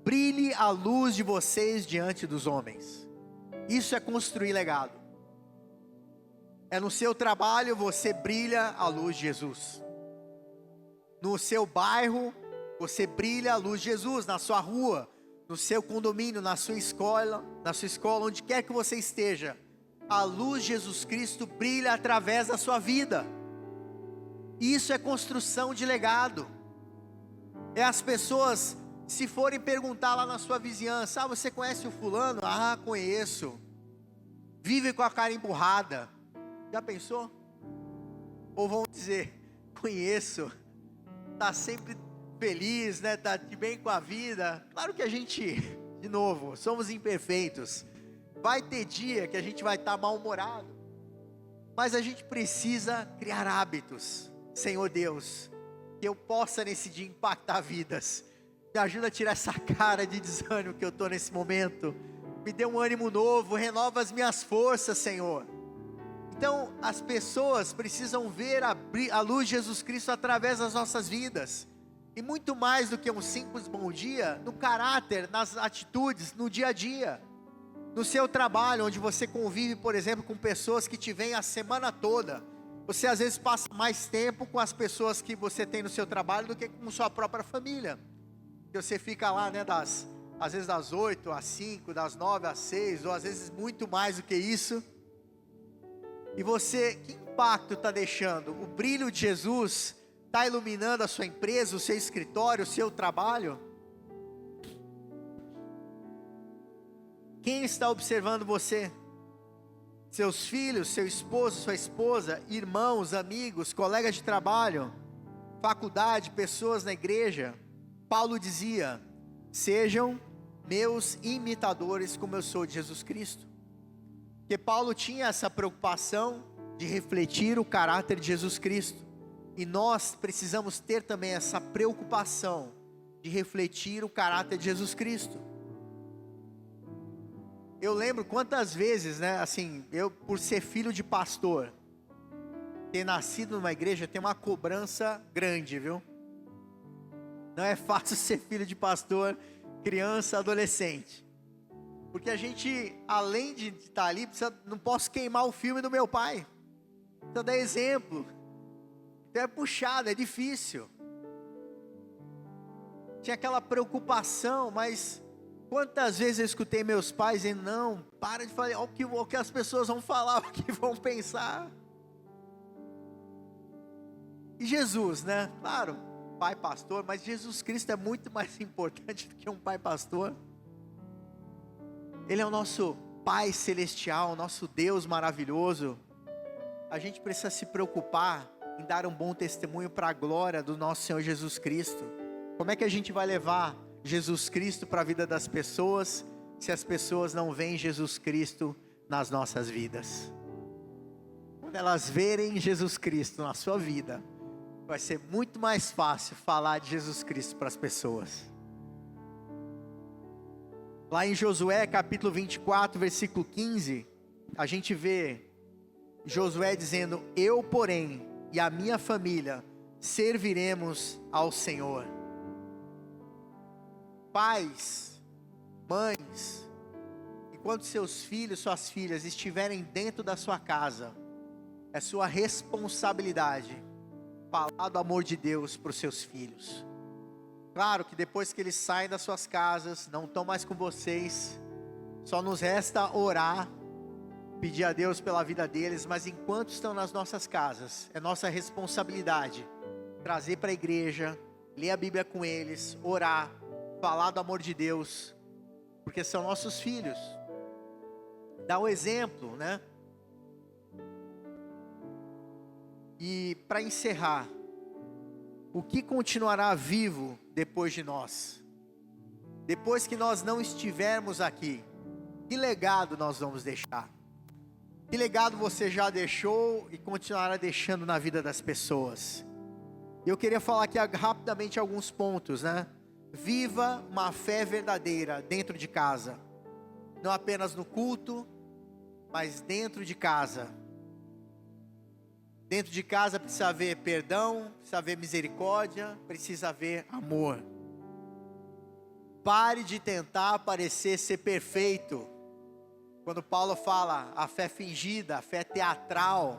brilhe a luz de vocês diante dos homens. Isso é construir legado. É no seu trabalho você brilha a luz de Jesus. No seu bairro você brilha a luz de Jesus. Na sua rua, no seu condomínio, na sua escola, onde quer que você esteja, a luz de Jesus Cristo brilha através da sua vida. Isso é construção de legado. É as pessoas, se forem perguntar lá na sua vizinhança: você conhece o fulano? Conheço. Vive com a cara emburrada. Já pensou? Ou vão dizer: conheço. Está sempre feliz, né? Está de bem com a vida. Claro que a gente, de novo, somos imperfeitos. Vai ter dia que a gente vai estar mal-humorado. Mas a gente precisa criar hábitos. Senhor Deus, que eu possa nesse dia impactar vidas. Me ajuda a tirar essa cara de desânimo que eu estou nesse momento. Me dê um ânimo novo, renova as minhas forças, Senhor. Então, as pessoas precisam ver a luz de Jesus Cristo através das nossas vidas. E muito mais do que um simples bom dia, no caráter, nas atitudes, no dia a dia. No seu trabalho, onde você convive, por exemplo, com pessoas que te veem a semana toda. Você às vezes passa mais tempo com as pessoas que você tem no seu trabalho do que com sua própria família. Você fica lá, né, às vezes das 8 às 5, das 9 às 6, ou às vezes muito mais do que isso. E você, que impacto está deixando? O brilho de Jesus está iluminando a sua empresa, o seu escritório, o seu trabalho? Quem está observando você? Seus filhos, seu esposo, sua esposa, irmãos, amigos, colegas de trabalho, faculdade, pessoas na igreja. Paulo dizia: sejam meus imitadores como eu sou de Jesus Cristo. Porque Paulo tinha essa preocupação de refletir o caráter de Jesus Cristo. E nós precisamos ter também essa preocupação de refletir o caráter de Jesus Cristo. Eu lembro quantas vezes, né, assim, eu por ser filho de pastor, ter nascido numa igreja, tem uma cobrança grande, viu? Não é fácil ser filho de pastor, criança, adolescente. Porque a gente, além de estar ali, não posso queimar o filme do meu pai. Precisa dar exemplo. Então é puxado, é difícil. Tinha aquela preocupação, mas quantas vezes eu escutei meus pais dizendo, não, para de falar, o que as pessoas vão falar, o que vão pensar. E Jesus, né? Claro, pai pastor, mas Jesus Cristo é muito mais importante do que um pai pastor. Ele é o nosso Pai celestial, nosso Deus maravilhoso. A gente precisa se preocupar em dar um bom testemunho para a glória do nosso Senhor Jesus Cristo. Como é que a gente vai levar Jesus Cristo para a vida das pessoas, se as pessoas não veem Jesus Cristo nas nossas vidas? Quando elas verem Jesus Cristo na sua vida, vai ser muito mais fácil falar de Jesus Cristo para as pessoas. Lá em Josué capítulo 24, versículo 15, a gente vê Josué dizendo, eu porém e a minha família serviremos ao Senhor. Pais, mães, enquanto seus filhos, suas filhas estiverem dentro da sua casa, é sua responsabilidade falar do amor de Deus para os seus filhos. Claro que depois que eles saem das suas casas, não estão mais com vocês, só nos resta orar, pedir a Deus pela vida deles, mas enquanto estão nas nossas casas, é nossa responsabilidade trazer para a igreja, ler a Bíblia com eles, orar, falar do amor de Deus, porque são nossos filhos. Dá o exemplo, né? E para encerrar, o que continuará vivo depois de nós? Depois que nós não estivermos aqui, que legado nós vamos deixar? Que legado você já deixou e continuará deixando na vida das pessoas? Eu queria falar aqui rapidamente alguns pontos, né? Viva uma fé verdadeira dentro de casa. Não apenas no culto, mas dentro de casa. Dentro de casa precisa haver perdão, precisa haver misericórdia, precisa haver amor. Pare de tentar parecer ser perfeito. Quando Paulo fala a fé fingida, a fé teatral,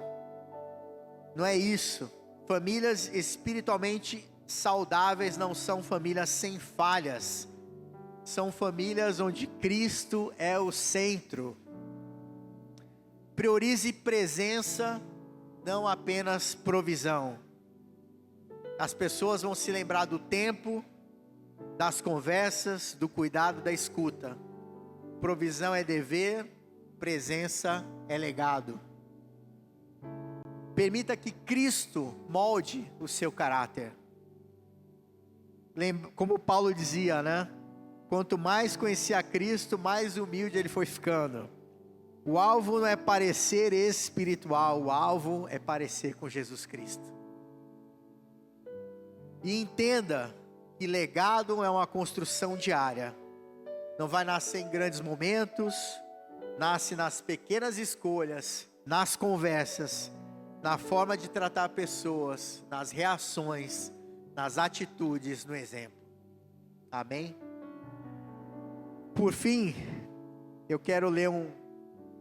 não é isso. Famílias espiritualmente saudáveis não são famílias sem falhas. São famílias onde Cristo é o centro. Priorize presença, não apenas provisão. As pessoas vão se lembrar do tempo, das conversas, do cuidado, da escuta. Provisão é dever, presença é legado. Permita que Cristo molde o seu caráter. Como Paulo dizia, né? Quanto mais conhecia Cristo, mais humilde ele foi ficando. O alvo não é parecer espiritual, o alvo é parecer com Jesus Cristo. E entenda que legado é uma construção diária. Não vai nascer em grandes momentos, nasce nas pequenas escolhas, nas conversas, na forma de tratar pessoas, nas reações, nas atitudes, no exemplo. Amém? Por fim, eu quero ler um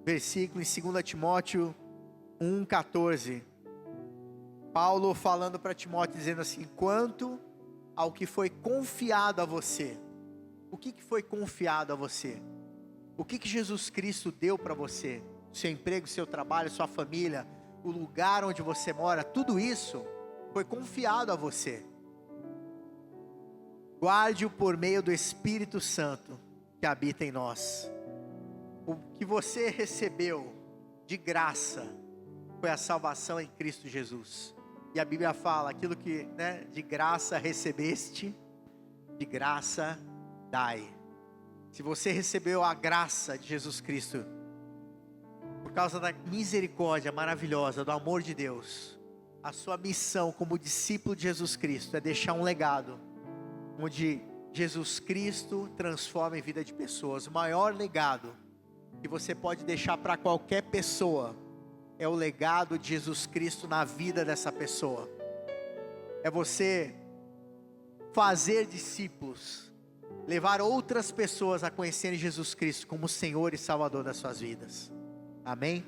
versículo em 2 Timóteo 1,14. Paulo falando para Timóteo, dizendo assim: quanto ao que foi confiado a você. O que foi confiado a você? O que Jesus Cristo deu para você? Seu emprego, seu trabalho, sua família, o lugar onde você mora, tudo isso foi confiado a você. Guarde-o por meio do Espírito Santo que habita em nós. O que você recebeu de graça foi a salvação em Cristo Jesus. E a Bíblia fala, aquilo que, né, de graça recebeste, de graça dai. Se você recebeu a graça de Jesus Cristo, por causa da misericórdia maravilhosa, do amor de Deus, a sua missão como discípulo de Jesus Cristo é deixar um legado, onde Jesus Cristo transforma em vida de pessoas. O maior legado que você pode deixar para qualquer pessoa é o legado de Jesus Cristo na vida dessa pessoa. É você fazer discípulos, levar outras pessoas a conhecerem Jesus Cristo como Senhor e Salvador das suas vidas. Amém?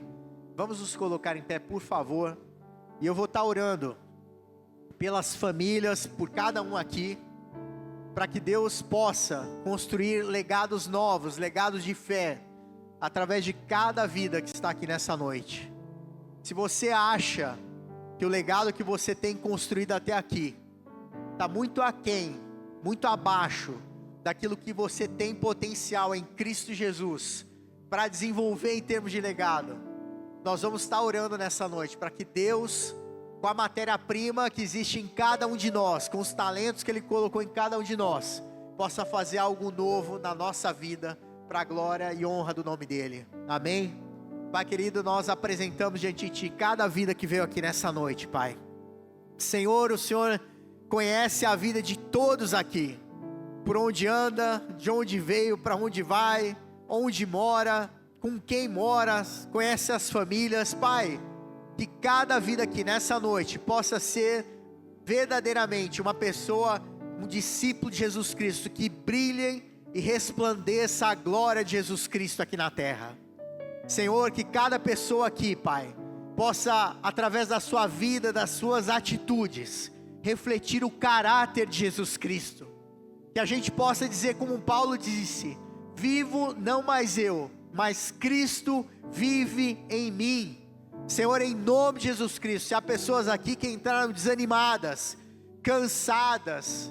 Vamos nos colocar em pé, por favor. E eu vou estar orando pelas famílias, por cada um aqui, para que Deus possa construir legados novos, legados de fé, através de cada vida que está aqui nessa noite. Se você acha que o legado que você tem construído até aqui está muito aquém, muito abaixo daquilo que você tem potencial em Cristo Jesus para desenvolver em termos de legado, nós vamos estar orando nessa noite para que Deus, com a matéria-prima que existe em cada um de nós, com os talentos que Ele colocou em cada um de nós, possa fazer algo novo na nossa vida, para a glória e honra do nome dEle. Amém? Pai querido, nós apresentamos diante de Ti cada vida que veio aqui nessa noite, Pai. Senhor, o Senhor conhece a vida de todos aqui, por onde anda, de onde veio, para onde vai, onde mora, com quem mora, conhece as famílias. Pai, que cada vida aqui nessa noite possa ser verdadeiramente uma pessoa, um discípulo de Jesus Cristo, que brilhe e resplandeça a glória de Jesus Cristo aqui na terra. Senhor, que cada pessoa aqui, Pai, possa, através da sua vida, das suas atitudes, refletir o caráter de Jesus Cristo. Que a gente possa dizer como Paulo disse: vivo não mais eu, mas Cristo vive em mim. Senhor, em nome de Jesus Cristo, se há pessoas aqui que entraram desanimadas, cansadas,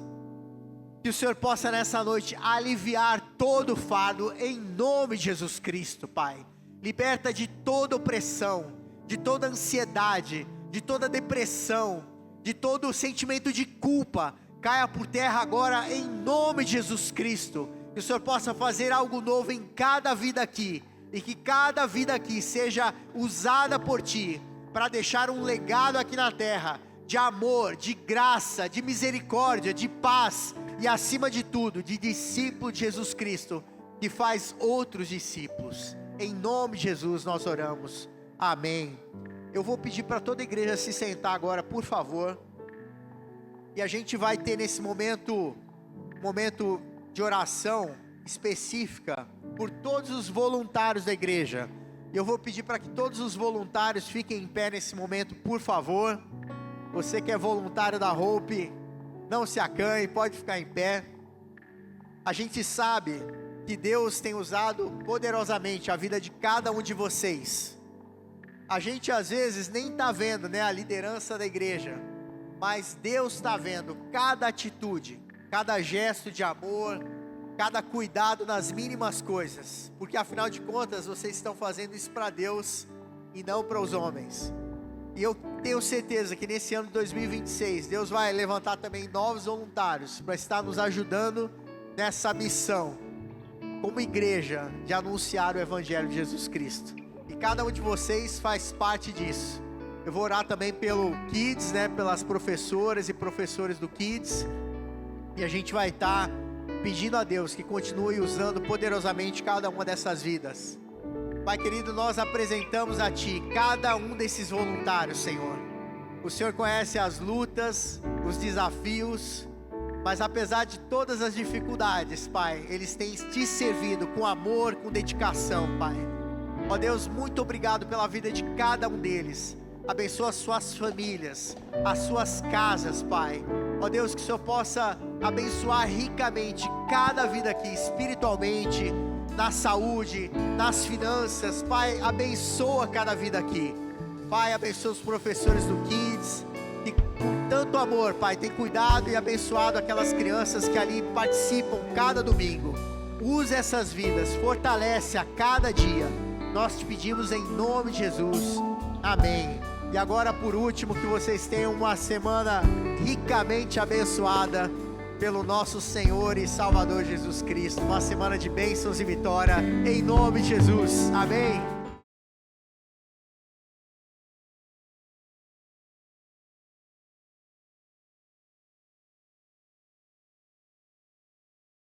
que o Senhor possa nessa noite aliviar todo o fardo, em nome de Jesus Cristo, Pai. Liberta de toda opressão, de toda ansiedade, de toda depressão, de todo sentimento de culpa, caia por terra agora em nome de Jesus Cristo. Que o Senhor possa fazer algo novo em cada vida aqui, e que cada vida aqui seja usada por Ti, para deixar um legado aqui na terra, de amor, de graça, de misericórdia, de paz, e acima de tudo, de discípulo de Jesus Cristo, que faz outros discípulos. Em nome de Jesus nós oramos, amém. Eu vou pedir para toda a igreja se sentar agora, por favor, e a gente vai ter nesse momento de oração específica, por todos os voluntários da igreja. Eu vou pedir para que todos os voluntários fiquem em pé nesse momento, por favor. Você que é voluntário da Hope, não se acanhe, pode ficar em pé. A gente sabe que Deus tem usado poderosamente a vida de cada um de vocês. A gente às vezes nem está vendo, né, a liderança da igreja, mas Deus está vendo cada atitude, cada gesto de amor, cada cuidado nas mínimas coisas, porque afinal de contas vocês estão fazendo isso para Deus e não para os homens. E eu tenho certeza que nesse ano de 2026, Deus vai levantar também novos voluntários para estar nos ajudando nessa missão, como igreja, de anunciar o Evangelho de Jesus Cristo. E cada um de vocês faz parte disso. Eu vou orar também pelo Kids, né, pelas professoras e professores do Kids. E a gente vai estar pedindo a Deus que continue usando poderosamente cada uma dessas vidas. Pai querido, nós apresentamos a Ti cada um desses voluntários, Senhor. O Senhor conhece as lutas, os desafios, mas apesar de todas as dificuldades, Pai, eles têm Te servido com amor, com dedicação, Pai. Ó Deus, muito obrigado pela vida de cada um deles. Abençoa as suas famílias, as suas casas, Pai. Ó Deus, que o Senhor possa abençoar ricamente cada vida aqui, espiritualmente, na saúde, nas finanças. Pai, abençoa cada vida aqui. Pai, abençoa os professores do Kids, que com tanto amor, Pai, tem cuidado e abençoado aquelas crianças que ali participam cada domingo. Use essas vidas, fortalece a cada dia. Nós te pedimos em nome de Jesus, amém. E agora, por último, que vocês tenham uma semana ricamente abençoada pelo nosso Senhor e Salvador Jesus Cristo. Uma semana de bênçãos e vitória, em nome de Jesus, amém.